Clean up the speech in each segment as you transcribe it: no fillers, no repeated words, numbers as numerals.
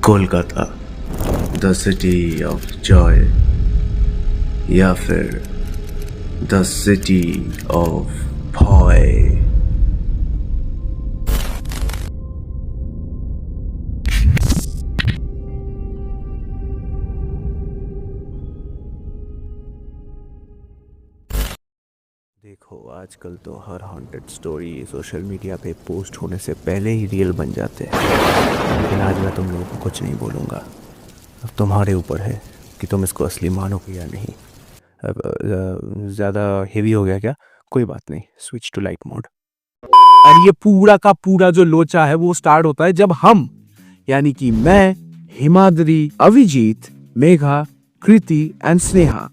Kolkata the city of Joy या फिर the city of भय। देखो, आजकल तो हर हॉन्टेड स्टोरी सोशल मीडिया पे पोस्ट होने से पहले ही रियल बन जाते हैं। लेकिन आज मैं तुम लोगों को कुछ नहीं बोलूँगा। अब तुम्हारे ऊपर है कि तुम इसको असली मानोगे या नहीं। अब ज़्यादा हेवी हो गया क्या? कोई बात नहीं, स्विच टू लाइट मोड। और ये पूरा का पूरा जो लोचा है वो स्टार्ट होता है जब हम, यानी कि मैं, हिमाद्री, अभिजीत, मेघा, कृति एंड स्नेहा,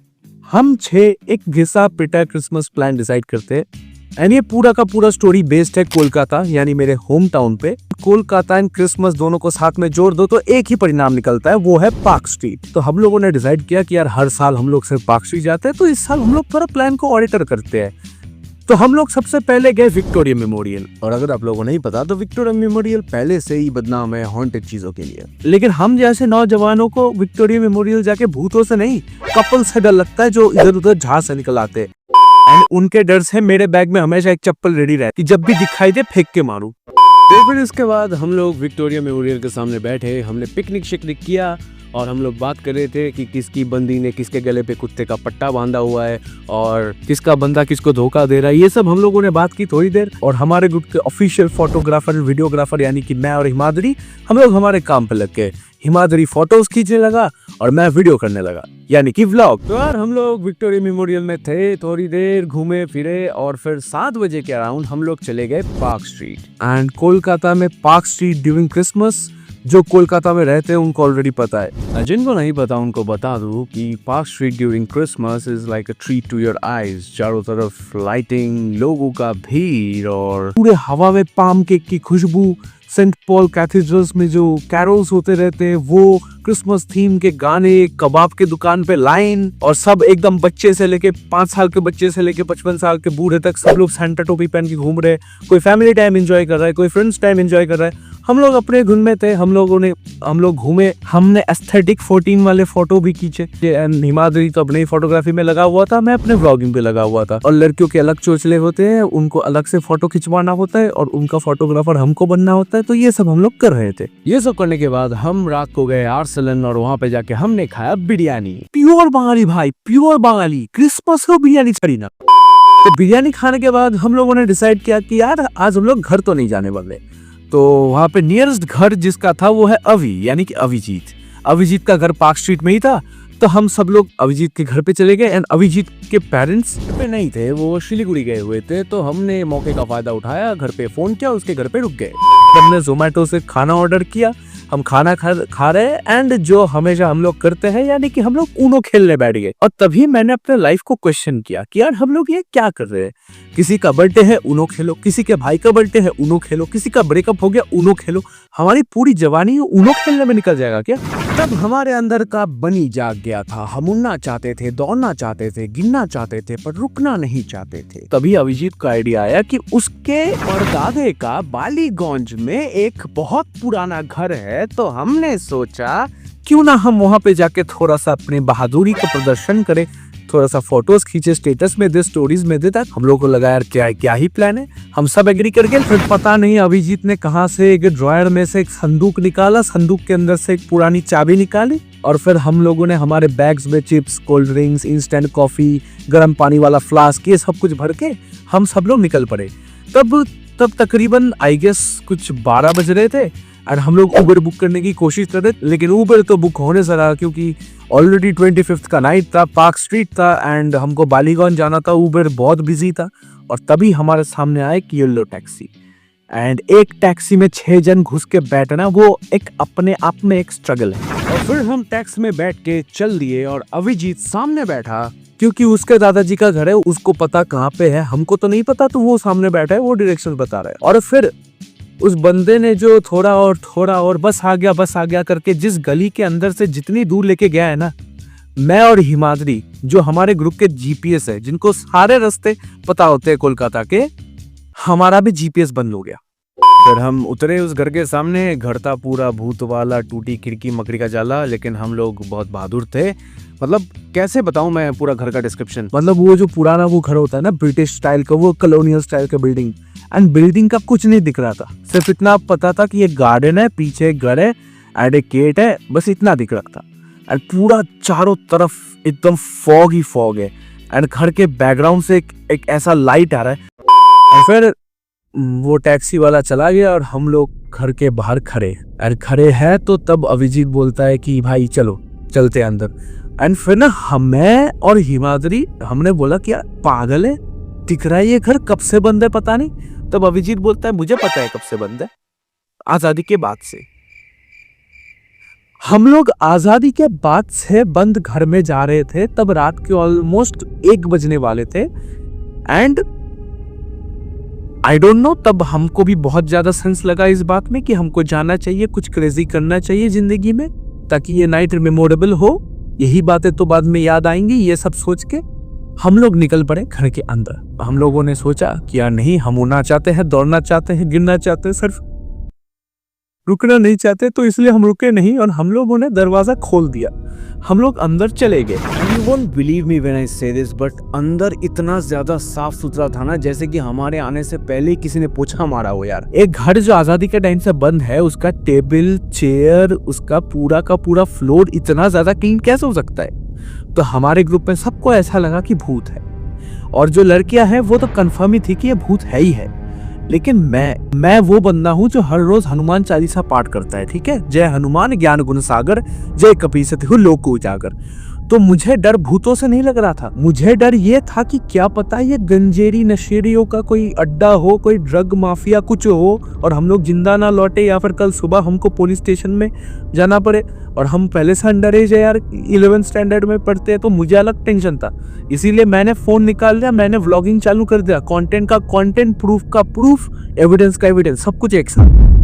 हम 6 एक घिसा पिटा क्रिसमस प्लान डिसाइड करते हैं। एंड ये पूरा का पूरा स्टोरी बेस्ड है कोलकाता, यानी मेरे होम टाउन पे। कोलकाता एंड क्रिसमस दोनों को साथ में जोड़ दो तो एक ही परिणाम निकलता है, वो है पार्क स्ट्रीट। तो हम लोगों ने डिसाइड किया कि यार हर साल हम लोग सिर्फ पार्क स्ट्रीट जाते हैं, तो इस साल हम लोग पूरा प्लान को ऑडिटर करते हैं। तो हम लोग सबसे पहले गए विक्टोरिया मेमोरियल। और अगर आप लोगों को नहीं पता तो विक्टोरिया मेमोरियल पहले से ही बदनाम है हॉन्टेड चीजों के लिए। लेकिन हम जैसे नौजवानों को विक्टोरिया मेमोरियल जाके भूतों से नहीं, कपल से डर लगता है जो इधर उधर जहां से निकल आते हैं। एंड उनके डर से मेरे बैग में हमेशा एक चप्पल रेडी रहती, जब भी दिखाई दे फेंक के मारूं। फिर इसके बाद हम लोग विक्टोरिया मेमोरियल के सामने बैठे, हमने पिकनिक शिकनिक किया और हम लोग बात कर रहे थे कि किसकी बंदी ने किसके गले पे कुत्ते का पट्टा बांधा हुआ है और किसका बंदा किसको धोखा दे रहा है। ये सब हम लोगों ने बात की थोड़ी देर। और हमारे ग्रुप के ऑफिशियल फोटोग्राफर वीडियोग्राफर यानी कि मैं और हिमाद्री, हम लोग हमारे काम पे लग गए। हिमाद्री फोटोज खींचने लगा और मैं वीडियो करने लगा, यानी कि व्लॉग। तो यार हम लोग विक्टोरिया मेमोरियल में थे, थोड़ी देर घूमे फिरे और फिर 7 बजे के अराउंड हम लोग चले गए पार्क स्ट्रीट। एंड कोलकाता में पार्क स्ट्रीट ड्यूरिंग क्रिसमस, जो कोलकाता में रहते हैं उनको ऑलरेडी पता है। जिनको नहीं पता उनको बता दूं कि Park Street during Christmas is like a treat to your eyes. चारों तरफ लाइटिंग, लोगों का भीड़ और पूरे हवा में पाम केक की खुशबू, सेंट पॉल कैथेड्रल्स में जो कैरोल्स होते रहते हैं वो, क्रिसमस थीम के गाने, कबाब के दुकान पे लाइन, और सब एकदम बच्चे से लेके 5 साल के बच्चे से लेके 55 साल के बूढ़े तक सब लोग सैंटा टोपी पहन के घूम रहे हैं। कोई फैमिली टाइम एंजॉय कर रहा है, कोई फ्रेंड्स टाइम एंजॉय कर रहा है। हम लोग अपने धुन में थे, हम लोग घूमे, हमने एस्थेटिक 14 वाले फोटो भी खींचे। हिमाद्री तो अपने फोटोग्राफी में लगा हुआ था, मैं अपने व्लॉगिंग पे लगा हुआ था। और लड़कियों के अलग चोचले होते हैं, उनको अलग से फोटो खिंचवाना होता है और उनका फोटोग्राफर हमको बनना होता है। तो ये सब हम लोग कर रहे थे। ये सब करने के बाद हम रात को गए आर्सेलन और वहाँ पे जाके हमने खाया बिरयानी। प्योर बंगाली भाई, प्योर बंगाली, क्रिसमस को बिरयानी छड़ी ना। तो बिरयानी खाने के बाद हम लोगों ने डिसाइड किया कि यार आज हम लोग घर तो नहीं जाने वाले। तो वहाँ पे नियरेस्ट घर जिसका था वो है अभी, यानी कि अभिजीत का घर पार्क स्ट्रीट में ही था। तो हम सब लोग अभिजीत के घर पे चले गए। एंड अभिजीत के पेरेंट्स पे नहीं थे, वो शिलीगुड़ी गए हुए थे। तो हमने मौके का फायदा उठाया, घर पे फोन किया, उसके घर पे रुक गए। हमने जोमेटो से खाना ऑर्डर किया, हम खाना खा रहे हैं। एंड जो हमेशा हम लोग करते हैं, यानी कि हम लोग ऊनो खेलने बैठ गए। और तभी मैंने अपने लाइफ को क्वेश्चन किया कि यार हम लोग ये क्या कर रहे हैं। किसी का बर्थडे है, ऊनो खेलो। किसी के भाई का बर्थडे है, ऊनो खेलो। किसी का ब्रेकअप हो गया, ऊनो खेलो। हमारी पूरी जवानी ऊनो खेलने में निकल जाएगा क्या? तब हमारे अंदर का बनी जाग गया था। हम उड़ना चाहते थे, दौड़ना चाहते थे, गिरना चाहते थे, पर रुकना नहीं चाहते थे। तभी अभिजीत का आइडिया आया कि उसके परदादे का बालीगंज में एक बहुत पुराना घर है। तो हमने सोचा क्यों ना हम वहां पे जाके थोड़ा सा अपने बहादुरी का प्रदर्शन करें, थोड़ा सा फोटोज खींचे, स्टेटस में दे, स्टोरीज में दे। तक हम लोग को लगा यार क्या ही प्लान है। हम सब एग्री कर गए। फिर पता नहीं अभिजीत ने कहां से एक ड्रॉयर में से एक संदूक निकाला, संदूक के अंदर से एक पुरानी चाबी निकाली और फिर हम लोगों ने हमारे बैग्स में chips, cold drinks, instant coffee, गर्म पानी वाला फ्लास्क, ये सब कुछ भर के हम सब लोग निकल पड़े। तब तकरीबन आई गेस कुछ 12 बज रहे थे और हम लोग उबर बुक करने की कोशिश कर रहे थे। लेकिन उबर तो बुक होने से रहा क्योंकि ऑलरेडी 25th का नाइट था, पार्क स्ट्रीट था एंड हमको बालीगंज जाना था। उबर बहुत बिजी था। और तभी हमारे सामने आया एक येलो टैक्सी। एंड एक टैक्सी में 6 जन घुस के बैठना, वो एक अपने आप में एक स्ट्रगल है। और फिर हम टैक्सी में बैठ के चल दिए और अभिजीत सामने बैठा क्योंकि उसके दादाजी का घर है, उसको पता कहाँ पे है, हमको तो नहीं पता। तो वो सामने बैठा है, वो डायरेक्शन बता रहा है। और फिर उस बंदे ने जो थोड़ा और बस आ गया करके जिस गली के अंदर से जितनी दूर लेके गया है ना, मैं और हिमाद्री जो हमारे ग्रुप के जीपीएस है, जिनको सारे रास्ते पता होते हैं कोलकाता के, हमारा भी जीपीएस बंद हो गया। फिर हम उतरे उस घर के सामने। घर था पूरा भूत वाला, टूटी खिड़की मकड़ी का जाला, लेकिन हम लोग बहुत बहादुर थे। मतलब कैसे बताऊं मैं पूरा घर का डिस्क्रिप्शन। मतलब वो जो पुराना वो घर होता है ना ब्रिटिश स्टाइल का, वो कॉलोनियल स्टाइल का बिल्डिंग, एंड बिल्डिंग का कुछ नहीं दिख रहा था। सिर्फ इतना पता था कि ये गार्डन है, पीछे एक घर है एंड एक गेट है, बस इतना दिख रहा था। एंड पूरा चारों तरफ एकदम फॉग ही फॉग है, एंड घर के बैकग्राउंड से एक ऐसा लाइट आ रहा है। और फिर वो टैक्सी वाला चला गया और हम लोग घर के बाहर खड़े हैं। तो तब अभिजीत बोलता है कि भाई चलो चलते अंदर। एंड फिर ना हमें और हिमाद्री हमने बोला कि यार पागल है, दिख रहा है ये घर कब से बंद है पता नहीं। तब अभिजीत बोलता है मुझे पता है कब से बंद है, आजादी के बाद से। हम लोग आजादी के बाद से बंद घर में जा रहे थे, तब रात के ऑलमोस्ट 1 बजने वाले थे। एंड आई डोंट नो, तब हमको भी बहुत ज्यादा सेंस लगा इस बात में कि हमको जाना चाहिए, कुछ क्रेजी करना चाहिए जिंदगी में ताकि ये नाइट मेमोरेबल हो। यही बातें तो बाद में याद आएंगी। ये सब सोच के हम लोग निकल पड़े घर के अंदर। हम लोगों ने सोचा कि यार नहीं, हम उड़ना चाहते हैं, दौड़ना चाहते हैं, गिरना चाहते हैं, सिर्फ रुकना नहीं चाहते। तो इसलिए हम रुके नहीं और हम लोगों ने दरवाजा खोल दिया। हम लोग अंदर चले गए। You won't believe me when I say this, but अंदर इतना ज्यादा साफ सुथरा था ना, जैसे कि हमारे आने से पहले ही किसी ने पोछा मारा हो यार। एक घर जो आजादी के टाइम से बंद है, उसका टेबल, चेयर, उसका पूरा का पूरा फ्लोर इतना ज्यादा क्लीन कैसे हो सकता है? तो हमारे ग्रुप में सबको ऐसा लगा कि भूत है। और जो लड़कियां हैं वो तो कंफर्म ही थी कि ये भूत है ही है। लेकिन मैं वो बंदा हूं जो हर रोज हनुमान चालीसा पाठ करता है, ठीक है। जय हनुमान ज्ञान गुण सागर, जय कपीसति लोक उजागर। तो मुझे डर भूतों से नहीं लग रहा था, मुझे डर ये था कि क्या पता ये गंजेरी नशेरियों का कोई अड्डा हो, कोई ड्रग माफिया कुछ हो और हम लोग जिंदा ना लौटे, या फिर कल सुबह हमको पुलिस स्टेशन में जाना पड़े। और हम पहले से अंडर एज है यार, 11th स्टैंडर्ड में पढ़ते हैं, तो मुझे अलग टेंशन था। इसीलिए मैंने फोन निकाल लिया, मैंने व्लॉगिंग चालू कर दिया। कंटेंट का कंटेंट, प्रूफ का प्रूफ, एविडेंस का एविडेंस, सब कुछ एक साथ।